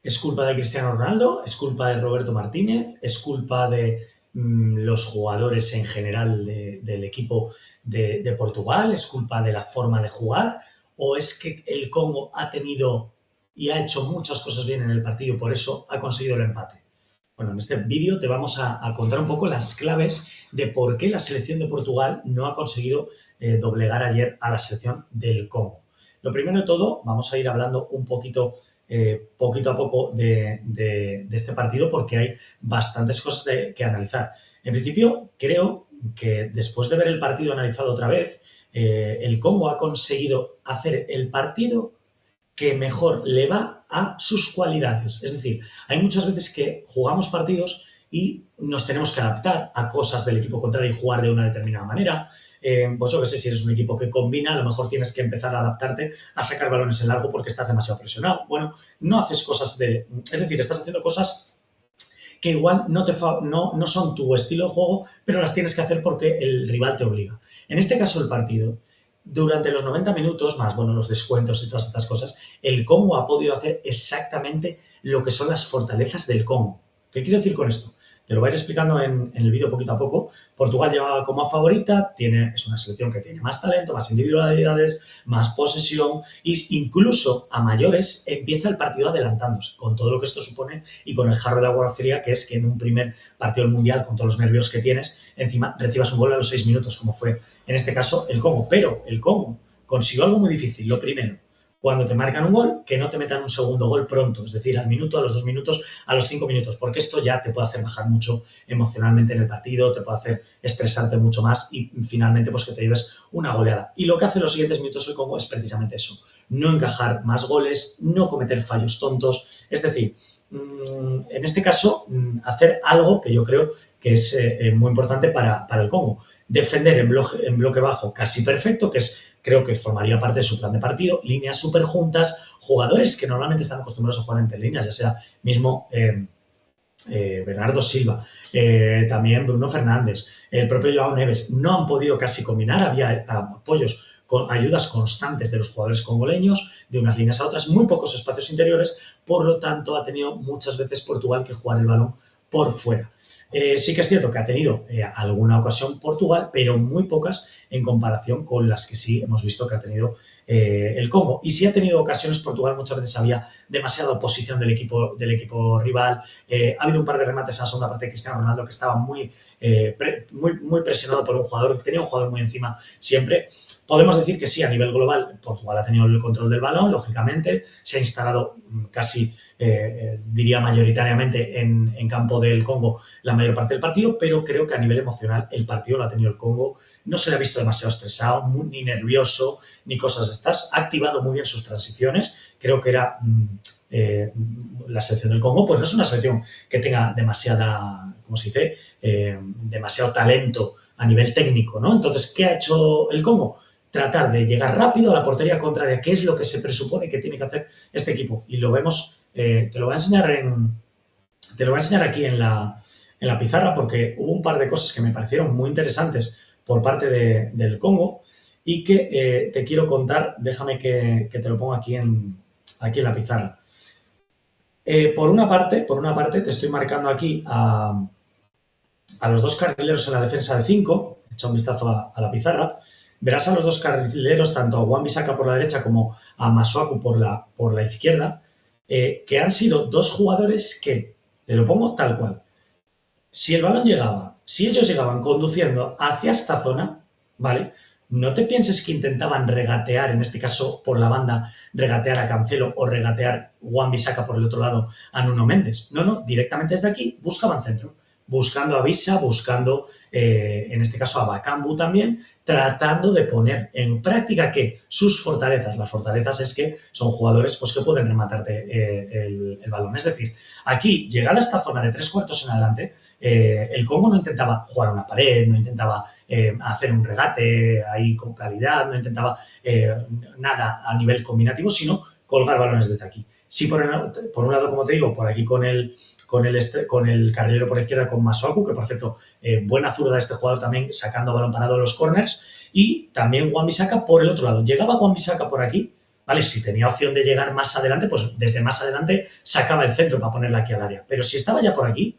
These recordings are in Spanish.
¿Es culpa de Cristiano Ronaldo? ¿Es culpa de Roberto Martínez? ¿Es culpa de los jugadores en general del equipo de Portugal? ¿Es culpa de la forma de jugar? ¿O es que el Congo ha tenido y ha hecho muchas cosas bien en el partido y por eso ha conseguido el empate? Bueno, en este vídeo te vamos a contar un poco las claves de por qué la selección de Portugal no ha conseguido doblegar ayer a la selección del Congo. Lo primero de todo, vamos a ir hablando un poquito a poco de este partido porque hay bastantes cosas que analizar. En principio, creo que después de ver el partido analizado otra vez, el Congo ha conseguido hacer el partido que mejor le va a sus cualidades. Es decir, hay muchas veces que jugamos partidos y nos tenemos que adaptar a cosas del equipo contrario y jugar de una determinada manera. Pues yo qué sé, si eres un equipo que combina, a lo mejor tienes que empezar a adaptarte a sacar balones en largo porque estás demasiado presionado. Bueno, no haces cosas de... Es decir, estás haciendo cosas que igual no son tu estilo de juego, pero las tienes que hacer porque el rival te obliga. En este caso, el partido, durante los 90 minutos, más bueno, los descuentos y todas estas cosas, el Congo ha podido hacer exactamente lo que son las fortalezas del Congo. ¿Qué quiero decir con esto? Te lo voy a ir explicando en el vídeo poquito a poco. Portugal lleva como favorita, es una selección que tiene más talento, más individualidades, más posesión e incluso a mayores empieza el partido adelantándose, con todo lo que esto supone y con el jarro de agua fría que es que en un primer partido del Mundial, con todos los nervios que tienes, encima recibas un gol a los 6 minutos, como fue en este caso el Congo. Pero el Congo consiguió algo muy difícil. Lo primero, cuando te marcan un gol, que no te metan un segundo gol pronto, es decir, al minuto, a los 2 minutos, a los 5 minutos, porque esto ya te puede hacer bajar mucho emocionalmente en el partido, te puede hacer estresarte mucho más y finalmente pues que te lleves una goleada. Y lo que hace los siguientes minutos el Congo es precisamente eso, no encajar más goles, no cometer fallos tontos, es decir, en este caso, hacer algo que yo creo que es muy importante para el Congo. Defender en bloque bajo casi perfecto, que es creo que formaría parte de su plan de partido, líneas súper juntas, jugadores que normalmente están acostumbrados a jugar entre líneas, ya sea mismo Bernardo Silva, también Bruno Fernández, el propio Joao Neves, no han podido casi combinar, había apoyos con ayudas constantes de los jugadores congoleños, de unas líneas a otras, muy pocos espacios interiores, por lo tanto ha tenido muchas veces Portugal que jugar el balón por fuera. Sí que es cierto que ha tenido alguna ocasión Portugal, pero muy pocas en comparación con las que sí hemos visto que ha tenido el Congo. Y si ha tenido ocasiones Portugal, muchas veces había demasiada oposición del equipo rival. Ha habido un par de remates en la segunda parte de Cristiano Ronaldo que estaba muy presionado por un jugador, que tenía un jugador muy encima siempre. Podemos decir que sí, a nivel global, Portugal ha tenido el control del balón, lógicamente, se ha instalado casi, diría mayoritariamente, en campo del Congo la mayor parte del partido, pero creo que a nivel emocional el partido lo ha tenido el Congo. No se le ha visto demasiado estresado, ni nervioso, ni cosas de estas. Ha activado muy bien sus transiciones. Creo que era la selección del Congo, pues no es una selección que tenga demasiada, ¿cómo se dice? Demasiado talento a nivel técnico, ¿no? Entonces, ¿qué ha hecho el Congo? Tratar de llegar rápido a la portería contraria, que es lo que se presupone que tiene que hacer este equipo. Y lo vemos, te lo voy a enseñar aquí en la pizarra porque hubo un par de cosas que me parecieron muy interesantes por parte del Congo y que te quiero contar. Déjame que te lo ponga aquí en la pizarra. Por una parte, te estoy marcando aquí a los dos carrileros en la defensa de 5. Echa un vistazo a la pizarra. Verás a los dos carrileros, tanto a Wan-Bissaka por la derecha como a Masuaku por la izquierda, que han sido dos jugadores que, te lo pongo tal cual, si el balón llegaba, si ellos llegaban conduciendo hacia esta zona, ¿vale? No te pienses que intentaban regatear, en este caso por la banda, regatear a Cancelo o regatear Wan-Bissaka por el otro lado a Nuno Méndez. No, directamente desde aquí buscaban centro, buscando a Visa, buscando, en este caso, a Bakambu también, tratando de poner en práctica que sus fortalezas, las fortalezas es que son jugadores pues, que pueden rematarte el balón. Es decir, aquí, llegada a esta zona de 3/4 en adelante, el Congo no intentaba jugar a una pared, no intentaba hacer un regate ahí con calidad, no intentaba nada a nivel combinativo, sino colgar balones desde aquí. Sí, por un lado, como te digo, por aquí con el carrilero por izquierda con Masuaku, que por cierto, buena zurda de este jugador también, sacando balón parado de los corners, y también Wan-Bissaka por el otro lado. Llegaba Wan-Bissaka por aquí, ¿vale? Si tenía opción de llegar más adelante, pues desde más adelante sacaba el centro para ponerla aquí al área. Pero si estaba ya por aquí,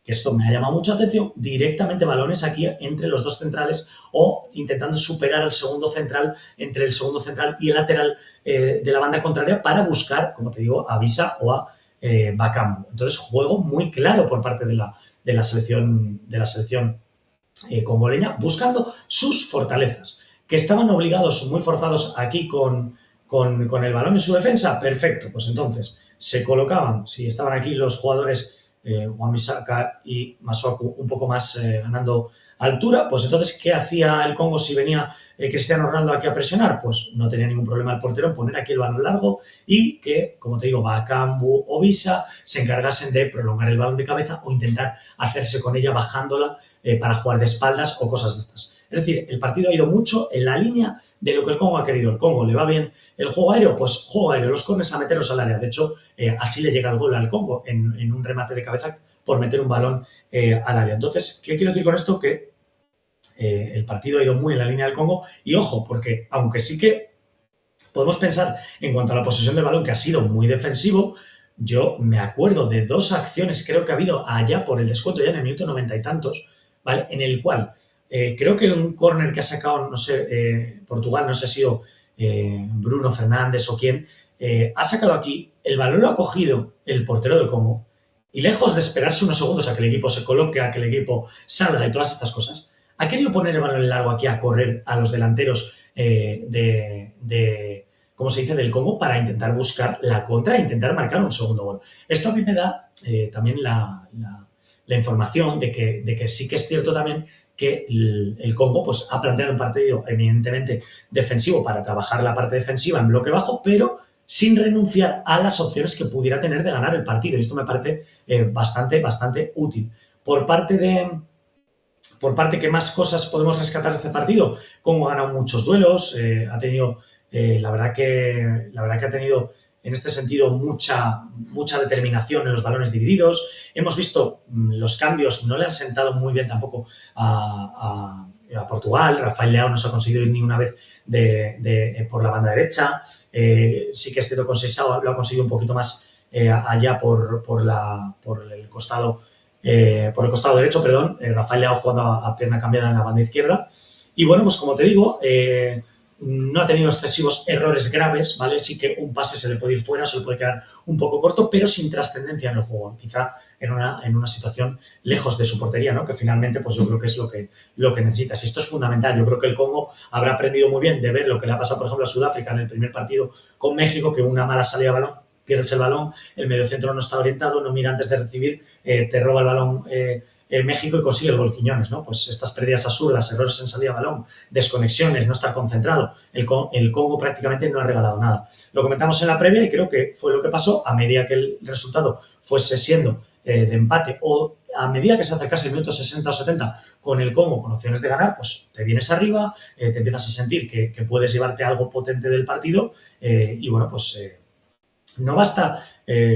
que esto me ha llamado mucho la atención, directamente balones aquí entre los dos centrales o intentando superar al segundo central, entre el segundo central y el lateral de la banda contraria para buscar, como te digo, a Visa o a Bakambu. Entonces, juego muy claro por parte de la selección congoleña, buscando sus fortalezas, que estaban obligados, muy forzados aquí con el balón en su defensa. Perfecto, pues entonces se colocaban, si estaban aquí los jugadores Wan-Bissaka y Masuaku un poco más ganando altura, pues entonces, ¿qué hacía el Congo si venía Cristiano Ronaldo aquí a presionar? Pues no tenía ningún problema el portero en poner aquí el balón largo y que, como te digo, Bakambu o Visa se encargasen de prolongar el balón de cabeza o intentar hacerse con ella bajándola para jugar de espaldas o cosas de estas. Es decir, el partido ha ido mucho en la línea de lo que el Congo ha querido. El Congo le va bien el juego aéreo, pues juego aéreo, los corners a meterlos al área. De hecho, así le llega el gol al Congo en un remate de cabeza por meter un balón al área. Entonces, ¿qué quiero decir con esto? Que el partido ha ido muy en la línea del Congo y ojo, porque aunque sí que podemos pensar en cuanto a la posesión del balón que ha sido muy defensivo, yo me acuerdo de dos acciones, creo que ha habido allá por el descuento ya en el minuto 90 y tantos, ¿vale? En el cual creo que un córner que ha sacado, no sé, Portugal, no sé si ha sido Bruno Fernández o quién, ha sacado aquí, el balón lo ha cogido el portero del Congo y lejos de esperarse unos segundos a que el equipo se coloque, a que el equipo salga y todas estas cosas, ha querido poner el balón en largo aquí a correr a los delanteros ¿cómo se dice?, del Congo para intentar buscar la contra e intentar marcar un segundo gol. Esto a mí me da también la información de que sí que es cierto también que el Congo pues, ha planteado un partido eminentemente defensivo para trabajar la parte defensiva en bloque bajo, pero sin renunciar a las opciones que pudiera tener de ganar el partido. Y esto me parece bastante útil. Por parte, ¿qué más cosas podemos rescatar de este partido? Congo ha ganado muchos duelos, ha tenido, la verdad que ha tenido en este sentido mucha determinación en los balones divididos. Hemos visto los cambios, no le han sentado muy bien tampoco a Portugal. Rafael Leao no se ha conseguido ir ni una vez por la banda derecha. Sí que este con Seixao lo ha conseguido un poquito más allá por el costado derecho, perdón, Rafael Leao jugando a pierna cambiada en la banda izquierda. Y bueno, pues como te digo, no ha tenido excesivos errores graves, ¿vale? Sí que un pase se le puede ir fuera, se le puede quedar un poco corto, pero sin trascendencia en el juego. Quizá en una situación lejos de su portería, ¿no? Que finalmente, pues yo creo que es lo que necesitas. Y esto es fundamental. Yo creo que el Congo habrá aprendido muy bien de ver lo que le ha pasado, por ejemplo, a Sudáfrica en el primer partido con México, que una mala salida de balón, pierdes el balón, el mediocentro no está orientado, no mira antes de recibir, te roba el balón México y consigue el gol Quiñones, ¿no? Pues estas pérdidas absurdas, errores en salida de balón, desconexiones, no estar concentrado. El Congo prácticamente no ha regalado nada. Lo comentamos en la previa y creo que fue lo que pasó a medida que el resultado fuese siendo de empate o a medida que se acercase el minuto 60 o 70 con el Congo con opciones de ganar, pues te vienes arriba, te empiezas a sentir que puedes llevarte algo potente del partido y bueno, pues no basta,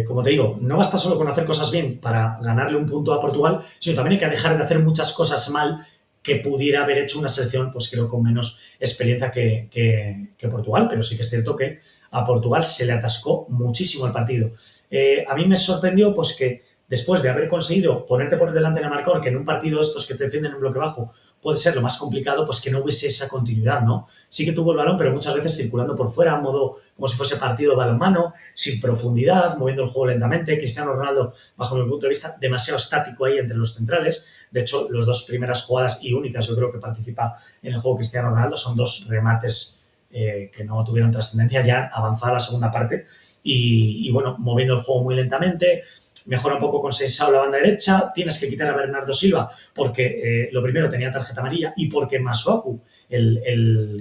como te digo, no basta solo con hacer cosas bien para ganarle un punto a Portugal, sino también hay que dejar de hacer muchas cosas mal que pudiera haber hecho una selección, pues creo, con menos experiencia que Portugal, pero sí que es cierto que a Portugal se le atascó muchísimo el partido. A mí me sorprendió pues que después de haber conseguido ponerte por delante en el marcador, que en un partido estos que te defienden en bloque bajo puede ser lo más complicado, pues que no hubiese esa continuidad, ¿no? Sí que tuvo el balón, pero muchas veces circulando por fuera, modo como si fuese partido balonmano, sin profundidad, moviendo el juego lentamente. Cristiano Ronaldo, bajo mi punto de vista, demasiado estático ahí entre los centrales. De hecho, las dos primeras jugadas y únicas, yo creo que participa en el juego Cristiano Ronaldo, son dos remates que no tuvieron trascendencia ya avanzada la segunda parte. Y bueno, moviendo el juego muy lentamente. Mejora un poco con Seixao la banda derecha, tienes que quitar a Bernardo Silva porque lo primero tenía tarjeta amarilla y porque Masuaku,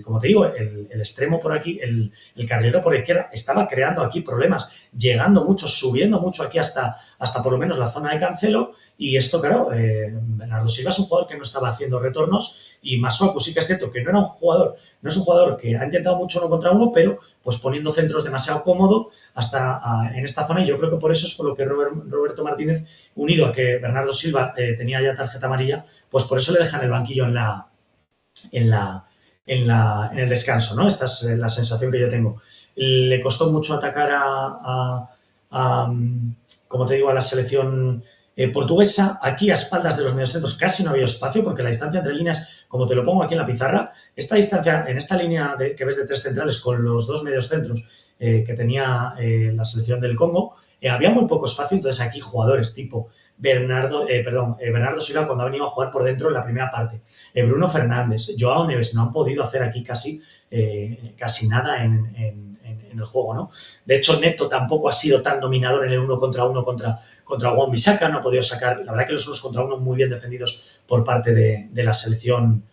como te digo, el extremo por aquí, el carrilero por la izquierda, estaba creando aquí problemas, llegando mucho, subiendo mucho aquí hasta por lo menos la zona de Cancelo y esto, claro, Bernardo Silva es un jugador que no estaba haciendo retornos y Masuaku sí que es cierto que no es un jugador que ha intentado mucho uno contra uno, pero pues poniendo centros demasiado cómodo en esta zona y yo creo que por eso es por lo que Roberto Martínez, unido a que Bernardo Silva tenía ya tarjeta amarilla, pues por eso le dejan el banquillo en el descanso, ¿no? Esta es la sensación que yo tengo. le costó mucho atacar como te digo, a la selección portuguesa. Aquí, a espaldas de los mediocentros, casi no había espacio porque la distancia entre líneas, como te lo pongo aquí en la pizarra, esta distancia en esta línea que ves de 3 centrales con los 2 mediocentros que tenía la selección del Congo, había muy poco espacio. Entonces aquí jugadores tipo Bernardo Silva, cuando ha venido a jugar por dentro en la primera parte, Bruno Fernández, Joao Neves, no han podido hacer aquí casi nada en el juego, ¿no? De hecho, Neto tampoco ha sido tan dominador en el uno contra Wan-Bissaka, no ha podido sacar, la verdad que los unos contra uno muy bien defendidos por parte de la selección,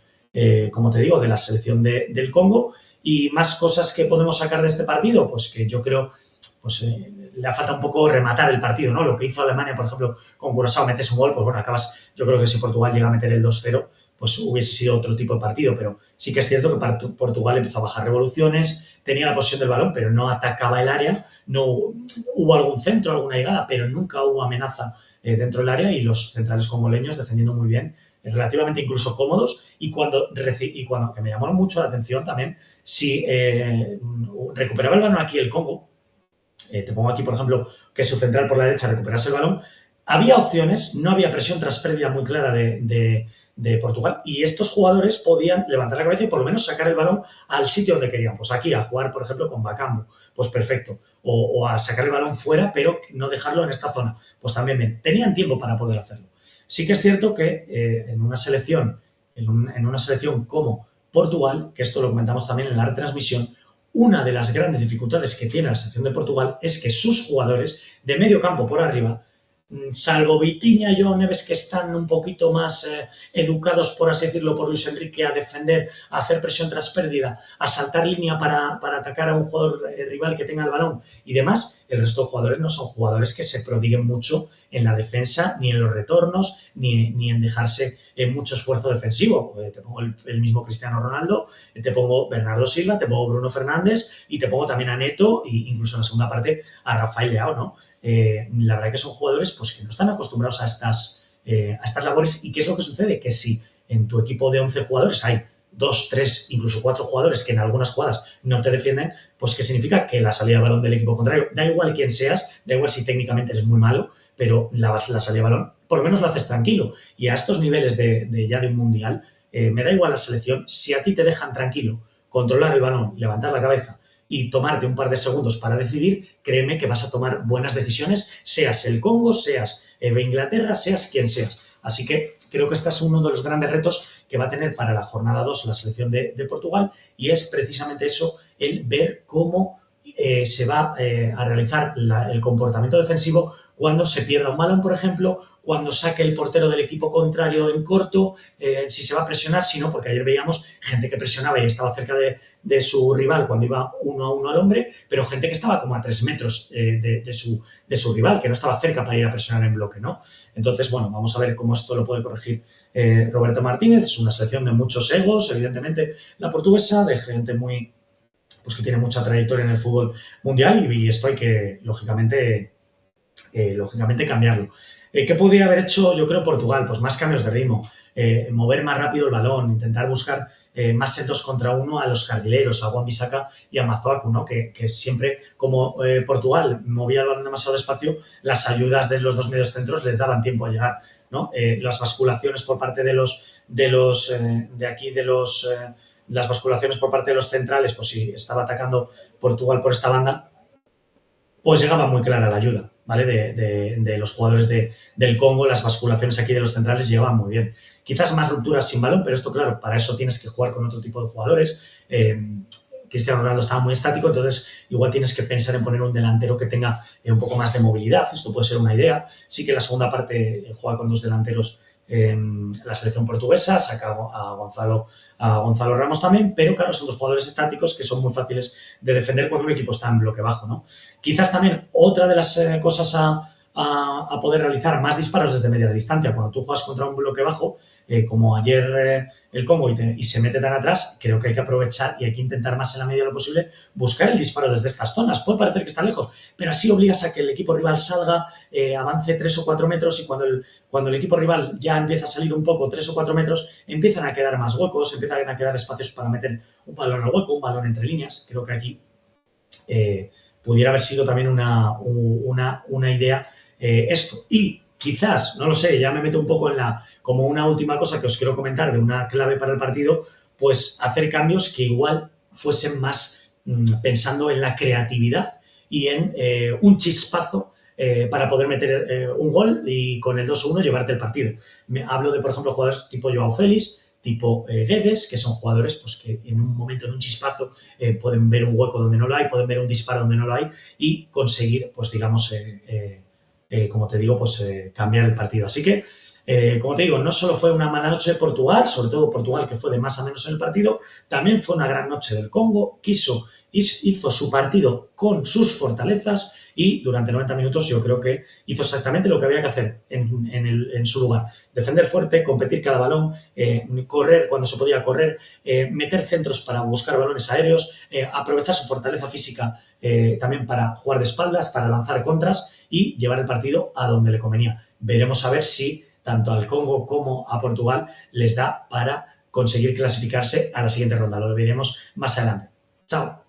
como te digo, de la selección del Congo. Y más cosas que podemos sacar de este partido, pues que yo creo, pues le falta un poco rematar el partido, ¿no? Lo que hizo Alemania, por ejemplo, con Curazao, metes un gol, pues bueno, acabas, yo creo que si Portugal llega a meter el 2-0, pues hubiese sido otro tipo de partido, pero sí que es cierto que Portugal empezó a bajar revoluciones, tenía la posesión del balón, pero no atacaba el área, no hubo algún centro, alguna llegada, pero nunca hubo amenaza dentro del área, y los centrales congoleños defendiendo muy bien, relativamente incluso cómodos, y cuando que me llamó mucho la atención también, si recuperaba el balón aquí el Congo, te pongo aquí, por ejemplo, que su central por la derecha recuperase el balón, había opciones, no había presión tras pérdida muy clara de Portugal, y estos jugadores podían levantar la cabeza y por lo menos sacar el balón al sitio donde querían. Pues aquí, a jugar, por ejemplo, con Bakambu, pues perfecto. O a sacar el balón fuera, pero no dejarlo en esta zona. Pues también bien. Tenían tiempo para poder hacerlo. Sí que es cierto que en una selección como Portugal, que esto lo comentamos también en la retransmisión, una de las grandes dificultades que tiene la selección de Portugal es que sus jugadores de medio campo por arriba, salvo Vitinha y Joao Neves, que están un poquito más educados, por así decirlo, por Luis Enrique, a defender, a hacer presión tras pérdida, a saltar línea para atacar a un jugador rival que tenga el balón y demás, el resto de jugadores no son jugadores que se prodiguen mucho en la defensa, ni en los retornos, ni en dejarse mucho esfuerzo defensivo. Te pongo el mismo Cristiano Ronaldo, te pongo Bernardo Silva, te pongo Bruno Fernández y te pongo también a Neto e incluso en la segunda parte a Rafael Leao, ¿no? La verdad que son jugadores pues, que no están acostumbrados a estas labores. ¿Y qué es lo que sucede? Que si en tu equipo de 11 jugadores hay 2, 3, incluso 4 jugadores que en algunas jugadas no te defienden, pues ¿qué significa? Que la salida de balón del equipo contrario, da igual quién seas, da igual si técnicamente eres muy malo, pero la salida de balón por lo menos lo haces tranquilo. Y a estos niveles ya de un mundial, me da igual la selección, si a ti te dejan tranquilo controlar el balón, levantar la cabeza y tomarte un par de segundos para decidir, créeme que vas a tomar buenas decisiones, seas el Congo, seas Inglaterra, seas quien seas. Así que creo que este es uno de los grandes retos que va a tener para la jornada 2 la selección de Portugal, y es precisamente eso, el ver cómo se va a realizar el comportamiento defensivo cuando se pierda un balón, por ejemplo, cuando saque el portero del equipo contrario en corto, si se va a presionar, si no, porque ayer veíamos gente que presionaba y estaba cerca de su rival cuando iba 1-1 al hombre, pero gente que estaba como a 3 metros de su rival, que no estaba cerca para ir a presionar en bloque, ¿no? Entonces, bueno, vamos a ver cómo esto lo puede corregir Roberto Martínez. Es una selección de muchos egos, evidentemente, la portuguesa, de gente pues que tiene mucha trayectoria en el fútbol mundial, y esto hay que, lógicamente cambiarlo. ¿Qué podría haber hecho, yo creo, Portugal? Pues más cambios de ritmo, mover más rápido el balón, intentar buscar más en 2 contra 1 a los carrileros, a Wan-Bissaka y a Mazuaku, ¿no? Que siempre, como Portugal movía el balón demasiado despacio, las ayudas de los 2 medios centros les daban tiempo a llegar, ¿no? Las basculaciones por parte las basculaciones por parte de los centrales, pues si estaba atacando Portugal por esta banda, pues llegaba muy clara la ayuda, ¿vale? De los jugadores del Congo, las basculaciones aquí de los centrales llegaban muy bien. Quizás más rupturas sin balón, pero esto, claro, para eso tienes que jugar con otro tipo de jugadores. Cristiano Ronaldo estaba muy estático, entonces igual tienes que pensar en poner un delantero que tenga un poco más de movilidad. Esto puede ser una idea. Sí que la segunda parte juega con 2 delanteros la selección portuguesa, saca a Gonzalo Ramos también, pero claro, son 2 jugadores estáticos que son muy fáciles de defender cuando un equipo está en bloque bajo, ¿no? Quizás también otra de las cosas a poder realizar, más disparos desde media distancia. Cuando tú juegas contra un bloque bajo, como ayer el Congo, y se mete tan atrás, creo que hay que aprovechar y hay que intentar más en la medida de lo posible buscar el disparo desde estas zonas. Puede parecer que está lejos, pero así obligas a que el equipo rival salga, avance 3 o 4 metros, y cuando el equipo rival ya empieza a salir un poco 3 o 4 metros, empiezan a quedar más huecos, empiezan a quedar espacios para meter un balón al hueco, un balón entre líneas. Creo que aquí pudiera haber sido también una idea esto. Y quizás, no lo sé, ya me meto un poco como una última cosa que os quiero comentar de una clave para el partido, pues hacer cambios que igual fuesen más pensando en la creatividad y en un chispazo para poder meter un gol y con el 2-1 llevarte el partido. Hablo de, por ejemplo, jugadores tipo Joao Félix, tipo Guedes, que son jugadores pues, que en un momento, en un chispazo, pueden ver un hueco donde no lo hay, pueden ver un disparo donde no lo hay y conseguir, pues digamos, como te digo, pues cambiar el partido. Así que, como te digo, no solo fue una mala noche de Portugal, sobre todo Portugal, que fue de más a menos en el partido, también fue una gran noche del Congo, hizo su partido con sus fortalezas y durante 90 minutos yo creo que hizo exactamente lo que había que hacer en su lugar. Defender fuerte, competir cada balón, correr cuando se podía correr, meter centros para buscar balones aéreos, aprovechar su fortaleza física también para jugar de espaldas, para lanzar contras y llevar el partido a donde le convenía. Veremos a ver si tanto al Congo como a Portugal les da para conseguir clasificarse a la siguiente ronda. Lo veremos más adelante. Chao.